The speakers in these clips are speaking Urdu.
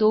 2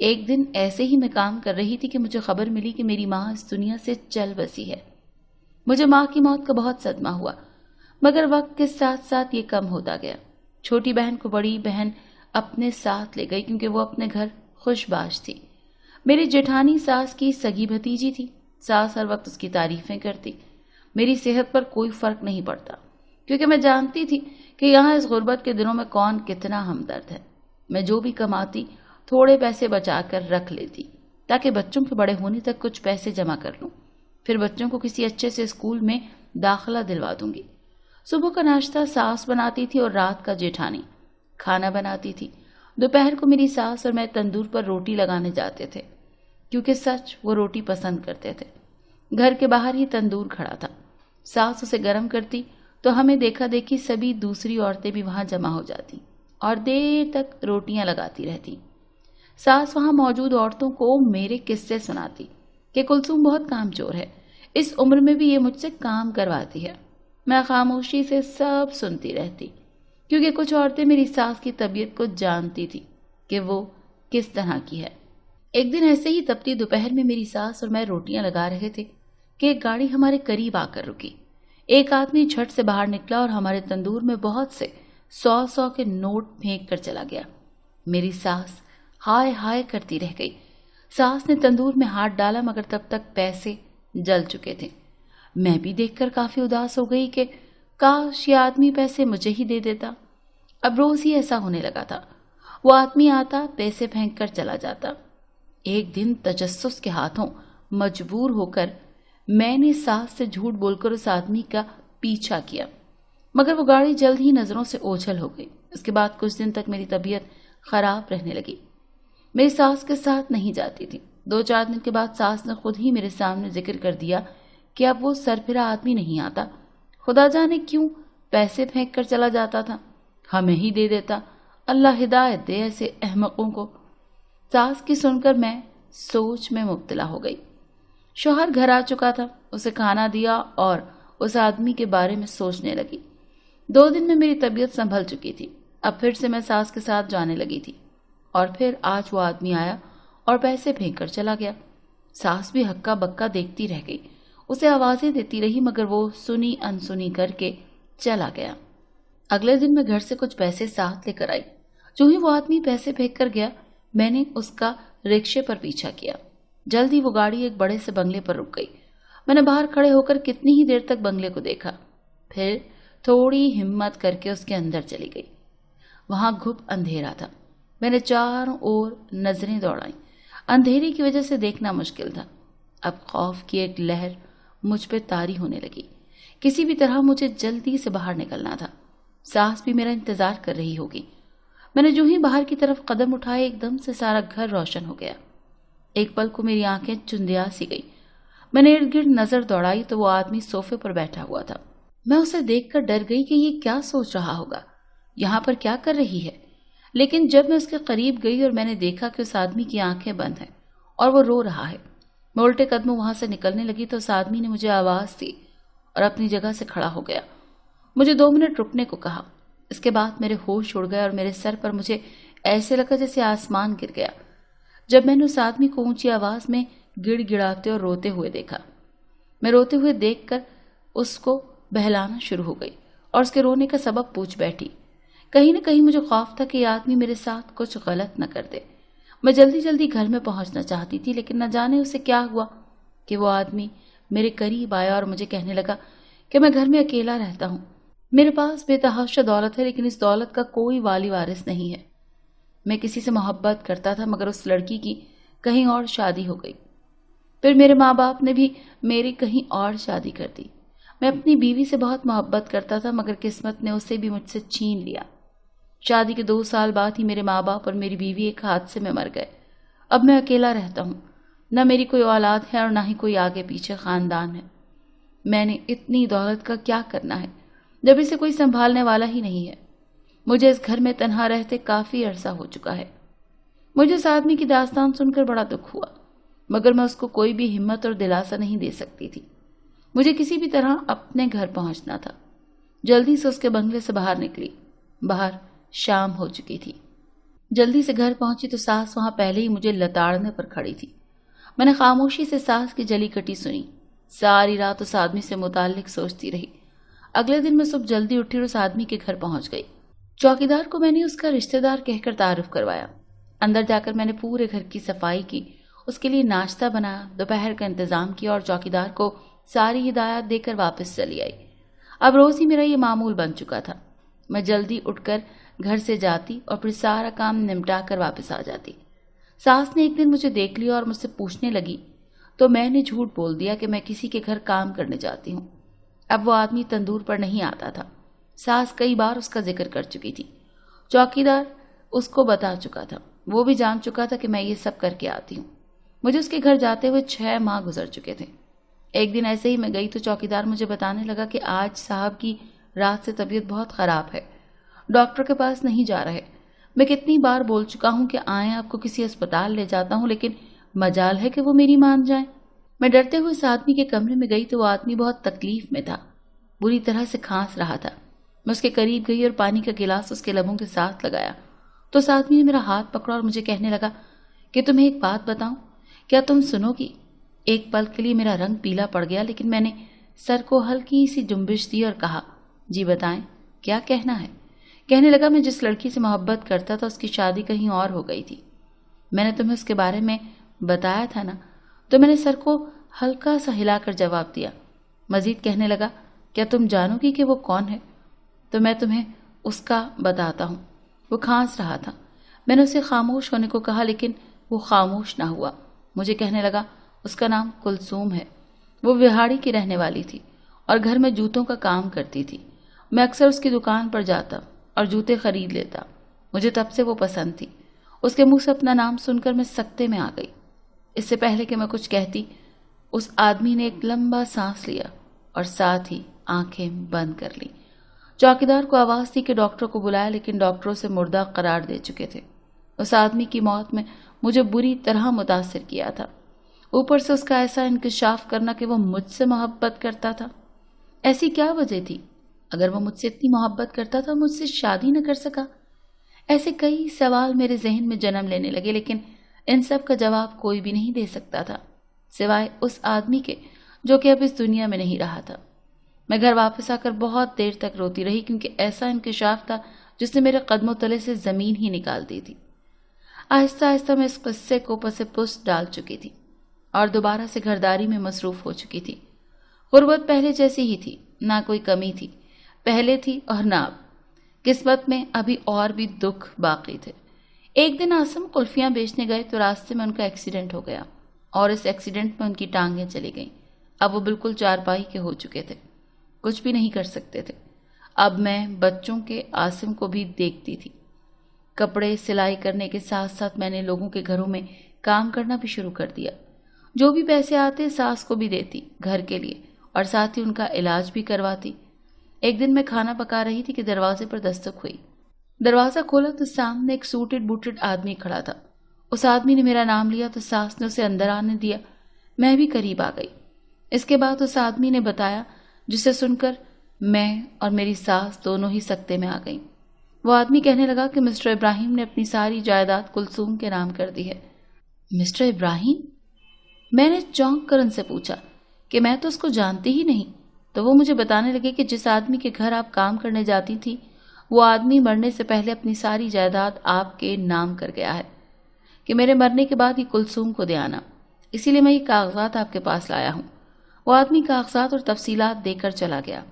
ایک دن ایسے ہی میں کام کر رہی تھی کہ مجھے خبر ملی کہ میری ماں اس دنیا سے چل بسی ہے۔ مجھے ماں کی موت کا بہت صدمہ ہوا، مگر وقت کے ساتھ ساتھ یہ کم ہوتا گیا۔ چھوٹی بہن کو بڑی بہن اپنے ساتھ لے گئی کیونکہ وہ اپنے گھر خوش باش تھی۔ میری جیٹھانی ساس کی سگی بھتیجی تھی۔ ساس ہر وقت اس کی تعریفیں کرتی۔ میری صحت پر کوئی فرق نہیں پڑتا کیونکہ میں جانتی تھی کہ یہاں اس غربت کے دنوں میں کون کتنا ہمدرد ہے۔ میں جو بھی کماتی تھوڑے پیسے بچا کر رکھ لیتی تاکہ بچوں کے بڑے ہونے تک کچھ پیسے جمع کر لوں، پھر بچوں کو کسی اچھے سے اسکول میں داخلہ دلوا دوں گی۔ صبح کا ناشتہ ساس بناتی تھی اور رات کا جیٹھانی کھانا بناتی تھی۔ دوپہر کو میری ساس اور میں تندور پر روٹی لگانے جاتے تھے کیونکہ سچ وہ روٹی پسند کرتے تھے۔ گھر کے باہر ہی تندور کھڑا تھا۔ ساس اسے گرم کرتی تو ہمیں دیکھا دیکھی سبھی دوسری عورتیں بھی وہاں جمع ہو جاتی اور دیر تک روٹیاں لگاتی رہتی۔ ساس وہاں موجود عورتوں کو میرے قصے سناتی کہ کلثوم بہت کام چور ہے، اس عمر میں بھی یہ مجھ سے کام کرواتی ہے۔ میں خاموشی سے سب سنتی رہتی کیونکہ کچھ عورتیں میری ساس کی طبیعت کو جانتی تھی کہ وہ کس طرح کی ہے۔ ایک دن ایسے ہی تپتی دوپہر میں میری ساس اور میں روٹیاں لگا رہے تھے کہ ایک گاڑی ہمارے قریب آ کر رکی۔ ایک آدمی جھٹ سے باہر نکلا اور ہمارے تندور میں بہت سے 100 کے نوٹ پھینک کر چلا گیا۔ میری ساس ہائے ہائے کرتی رہ گئی۔ ساس نے تندور میں ہاتھ ڈالا مگر تب تک پیسے جل چکے تھے۔ میں بھی دیکھ کر کافی اداس ہو گئی کہ کاش یہ آدمی پیسے مجھے ہی دے دیتا۔ اب روز ہی ایسا ہونے لگا تھا، وہ آدمی آتا پیسے پھینک کر چلا جاتا۔ ایک دن تجسس کے ہاتھوں مجبور ہو کر میں نے ساس سے جھوٹ بول کر اس آدمی کا پیچھا کیا مگر وہ گاڑی جلد ہی نظروں سے اوجھل ہو گئی۔ اس کے بعد کچھ دن تک میری طبیعت خراب رہنے لگی۔ میری ساس کے ساتھ نہیں جاتی تھی۔ 2-4 دن کے بعد ساس نے خود ہی میرے سامنے ذکر کر دیا کہ اب وہ سرپھرا آدمی نہیں آتا، خدا جانے کیوں پیسے پھینک کر چلا جاتا تھا، ہمیں ہی دے دیتا، اللہ ہدایت دے ایسے احمقوں کو۔ ساس کی سن کر میں سوچ میں مبتلا ہو گئی۔ شوہر گھر آ چکا تھا، اسے کھانا دیا اور اس آدمی کے بارے میں سوچنے لگی۔ 2 دن میں میری طبیعت سنبھل چکی تھی۔ اب پھر سے میں ساس کے ساتھ جانے لگی تھی اور پھر آج وہ آدمی آیا اور پیسے پھینک کر چلا گیا۔ ساس بھی ہکا بکا دیکھتی رہ گئی، اسے آوازیں دیتی رہی مگر وہ سنی انسنی کر کے چلا گیا۔ اگلے دن میں گھر سے کچھ پیسے ساتھ لے کر آئی۔ جو ہی وہ آدمی پیسے پھینک کر گیا میں نے اس کا رکشے پر پیچھا کیا۔ جلد ہی وہ گاڑی ایک بڑے سے بنگلے پر رک گئی۔ میں نے باہر کھڑے ہو کر کتنی ہی دیر تک بنگلے کو دیکھا، پھر تھوڑی ہمت کر کے اس کے اندر چلی گئی۔ وہاں گھپ اندھیرا تھا۔ میں نے چاروں اور نظریں دوڑائیں، اندھیرے کی وجہ سے دیکھنا مشکل تھا۔ اب خوف کی ایک لہر مجھ پہ طاری ہونے لگی۔ کسی بھی طرح مجھے جلدی سے باہر نکلنا تھا۔ ساس بھی میرا انتظار کر رہی ہوگی۔ میں نے جو ہی باہر کی طرف قدم اٹھائے ایک دم سے سارا گھر روشن ہو گیا۔ ایک پل کو میری آنکھیں چندیا سی گئی۔ میں نے ارد گرد نظر دوڑائی تو وہ آدمی صوفے پر بیٹھا ہوا تھا۔ میں اسے دیکھ کر ڈر گئی کہ یہ کیا سوچ رہا ہوگا، یہاں پر کیا کر رہی ہے۔ لیکن جب میں اس کے قریب گئی اور میں نے دیکھا کہ اس آدمی کی آنکھیں بند ہیں اور وہ رو رہا ہے، میں الٹے قدموں وہاں سے نکلنے لگی تو اس آدمی نے مجھے آواز دی اور اپنی جگہ سے کھڑا ہو گیا۔ مجھے 2 منٹ رکنے کو کہا۔ اس کے بعد میرے ہوش اڑ گئے اور میرے سر پر مجھے ایسے لگا جیسے آسمان گر گیا جب میں نے اس آدمی کو اونچی آواز میں گڑ گڑاتے اور روتے ہوئے دیکھا۔ میں روتے ہوئے دیکھ کر اس کو بہلانا شروع ہو گئی اور اس کے رونے کا سبب پوچھ بیٹھی۔ کہیں نہ کہیں مجھے خوف تھا کہ یہ آدمی میرے ساتھ کچھ غلط نہ کر دے۔ میں جلدی جلدی گھر میں پہنچنا چاہتی تھی لیکن نہ جانے اسے کیا ہوا کہ وہ آدمی میرے قریب آیا اور مجھے کہنے لگا کہ میں گھر میں اکیلا رہتا ہوں، میرے پاس بے تحاشا دولت ہے لیکن اس دولت کا کوئی والی وارث نہیں ہے۔ میں کسی سے محبت کرتا تھا مگر اس لڑکی کی کہیں اور شادی ہو گئی، پھر میرے ماں باپ نے بھی میری کہیں اور شادی کر دی۔ میں اپنی بیوی سے بہت محبت کرتا تھا مگر قسمت نے اسے بھی مجھ سے چھین لیا۔ شادی کے 2 سال بعد ہی میرے ماں باپ اور میری بیوی ایک حادثے میں مر گئے۔ اب میں اکیلا رہتا ہوں، نہ میری کوئی اولاد ہے اور نہ ہی کوئی آگے پیچھے خاندان ہے۔ میں نے اتنی دولت کا کیا کرنا ہے جب اسے کوئی سنبھالنے والا ہی نہیں ہے۔ مجھے اس گھر میں تنہا رہتے کافی عرصہ ہو چکا ہے۔ مجھے اس آدمی کی داستان سن کر بڑا دکھ ہوا مگر میں اس کو کوئی بھی ہمت اور دلاسا نہیں دے سکتی تھی۔ مجھے کسی بھی طرح اپنے گھر پہنچنا تھا۔ جلدی سے اس کے بنگلے سے باہر نکلی۔ باہر شام ہو چکی تھی۔ جلدی سے گھر پہنچی تو ساس وہاں پہلے ہی مجھے لتاڑنے پر کھڑی تھی۔ میں نے خاموشی سے ساس کی جلی کٹی سنی۔ ساری رات اس آدمی سے متعلق سوچتی رہی۔ اگلے دن میں صبح جلدی اٹھی اور اس آدمی کے گھر پہنچ گئی۔ چوکیدار کو میں نے اس کا رشتہ دار کہہ کر تعارف کروایا۔ اندر جا کر میں نے پورے گھر کی صفائی کی، اس کے لیے ناشتہ بنایا، دوپہر کا انتظام کیا اور چوکیدار کو ساری ہدایات دے کر واپس چلی آئی۔ اب روز ہی میرا یہ معمول بن چکا تھا۔ میں جلدی اٹھ کر گھر سے جاتی اور پھر سارا کام نمٹا کر واپس آ جاتی۔ ساس نے ایک دن مجھے دیکھ لیا اور مجھ سے پوچھنے لگی تو میں نے جھوٹ بول دیا کہ میں کسی کے گھر کام کرنے جاتی ہوں۔ اب وہ آدمی تندور پر نہیں آتا تھا۔ ساس کئی بار اس کا ذکر کر چکی تھی۔ چوکیدار اس کو بتا چکا تھا، وہ بھی جان چکا تھا کہ میں یہ سب کر کے آتی ہوں۔ مجھے اس کے گھر جاتے ہوئے 6 ماہ گزر چکے تھے۔ ایک دن ایسے ہی میں گئی تو چوکیدار مجھے بتانے لگا کہ آج صاحب کی رات سے طبیعت بہت خراب ہے، ڈاکٹر کے پاس نہیں جا رہے۔ میں کتنی بار بول چکا ہوں کہ آئیں آپ کو کسی اسپتال لے جاتا ہوں، لیکن مجال ہے کہ وہ میری مان جائیں۔ میں ڈرتے ہوئے اس آدمی کے کمرے میں گئی تو وہ آدمی بہت تکلیف میں تھا، بری طرح سے کھانس رہا تھا۔ میں اس کے قریب گئی اور پانی کا گلاس اس کے لبوں کے ساتھ لگایا تو اس آدمی نے میرا ہاتھ پکڑا اور مجھے کہنے لگا کہ تمہیں ایک بات بتاؤں، کیا تم سنو گی؟ ایک پل کے لیے میرا رنگ پیلا پڑ گیا، لیکن میں نے سر کو ہلکی سی جنبش دی اور کہا، جی بتائیں، کیا کہنا ہے؟ کہنے لگا، میں جس لڑکی سے محبت کرتا تھا اس کی شادی کہیں اور ہو گئی تھی۔ میں نے تمہیں اس کے بارے میں بتایا تھا نا؟ تو میں نے سر کو ہلکا سا ہلا کر جواب دیا۔ مزید کہنے لگا، کیا تم جانو گی کہ وہ کون ہے؟ تو میں تمہیں اس کا بتاتا ہوں۔ وہ کھانس رہا تھا۔ میں نے اسے خاموش ہونے کو کہا لیکن وہ خاموش نہ ہوا۔ مجھے کہنے لگا، اس کا نام کلثوم ہے، وہ وہاڑی کی رہنے والی تھی اور گھر میں جوتوں کا کام کرتی تھی۔ میں اکثر اس کی دکان پر جاتا اور جوتے خرید لیتا۔ مجھے تب سے وہ پسند تھی۔ اس کے منہ سے اپنا نام سن کر میں سکتے میں آ گئی۔ اس سے پہلے کہ میں کچھ کہتی، اس آدمی نے ایک لمبا سانس لیا اور ساتھ ہی آنکھیں بند کر لی۔ چوکیدار کو آواز تھی کہ ڈاکٹر کو بلایا، لیکن ڈاکٹروں سے مردہ قرار دے چکے تھے۔ اس آدمی کی موت میں مجھے بری طرح متاثر کیا تھا، اوپر سے اس کا ایسا انکشاف کرنا کہ وہ مجھ سے محبت کرتا تھا۔ ایسی کیا وجہ تھی؟ اگر وہ مجھ سے اتنی محبت کرتا تھا مجھ سے شادی نہ کر سکا؟ ایسے کئی سوال میرے ذہن میں جنم لینے لگے، لیکن ان سب کا جواب کوئی بھی نہیں دے سکتا تھا سوائے اس آدمی کے جو کہ اب اس دنیا میں نہیں رہا تھا۔ میں گھر واپس آ کر بہت دیر تک روتی رہی، کیونکہ ایسا انکشاف تھا جس نے میرے قدموں تلے سے زمین ہی نکال دی تھی۔ آہستہ آہستہ میں اس قصے کو پس پس ڈال چکی تھی اور دوبارہ سے گھرداری میں مصروف ہو چکی تھی۔ غربت پہلے جیسی ہی تھی، نہ کوئی کمی تھی، پہلے تھی اور نہ اب۔ قسمت میں ابھی اور بھی دکھ باقی تھے۔ ایک دن آسم قلفیاں بیچنے گئے تو راستے میں ان کا ایکسیڈنٹ ہو گیا اور اس ایکسیڈنٹ میں ان کی ٹانگیں چلی گئیں۔ اب وہ بالکل چارپائی کے ہو چکے تھے، کچھ بھی نہیں کر سکتے تھے۔ اب میں بچوں کے آسم کو بھی دیکھتی تھی۔ کپڑے سلائی کرنے کے ساتھ ساتھ میں نے لوگوں کے گھروں میں کام کرنا بھی شروع کر دیا۔ جو بھی پیسے آتے ساس کو بھی دیتی گھر کے لیے اور ساتھ ہی ان کا علاج بھی کرواتی۔ ایک دن میں کھانا پکا رہی تھی کہ دروازے پر دستک ہوئی۔ دروازہ کھولا تو سامنے ایک سوٹڈ بوٹڈ آدمی کھڑا تھا۔ اس آدمی نے میرا نام لیا تو ساس نے اسے اندر آنے دیا۔ میں بھی قریب آ گئی۔ اس کے بعد اس آدمی نے بتایا، جسے سن کر میں اور میری ساس دونوں ہی سکتے میں آ گئیں۔ وہ آدمی کہنے لگا کہ مسٹر ابراہیم نے اپنی ساری جائیداد کلثوم کے نام کر دی ہے۔ مسٹر ابراہیم؟ میں نے چونک کر ان سے پوچھا کہ میں تو اس کو جانتی ہی نہیں۔ تو وہ مجھے بتانے لگے کہ جس آدمی کے گھر آپ کام کرنے جاتی تھی وہ آدمی مرنے سے پہلے اپنی ساری جائیداد آپ کے نام کر گیا ہے، کہ میرے مرنے کے بعد ہی کلثوم کو دے آنا، اسی لیے میں یہ کاغذات آپ کے پاس لایا ہوں۔ وہ آدمی کاغذات اور تفصیلات دے کر چلا گیا۔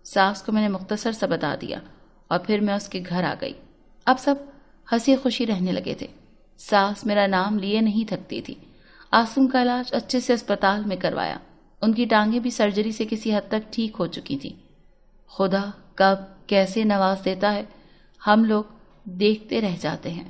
ساس کو میں نے مختصر سا بتا دیا اور پھر میں اس کے گھر آ گئی۔ اب سب ہنسی خوشی رہنے لگے تھے۔ ساس میرا نام لیے نہیں تھکتی تھی۔ آسم کا علاج اچھے سے اسپتال میں کروایا۔ ان کی ٹانگیں بھی سرجری سے کسی حد تک ٹھیک ہو چکی تھیں۔ خدا کب کیسے نواز دیتا ہے، ہم لوگ دیکھتے رہ جاتے ہیں۔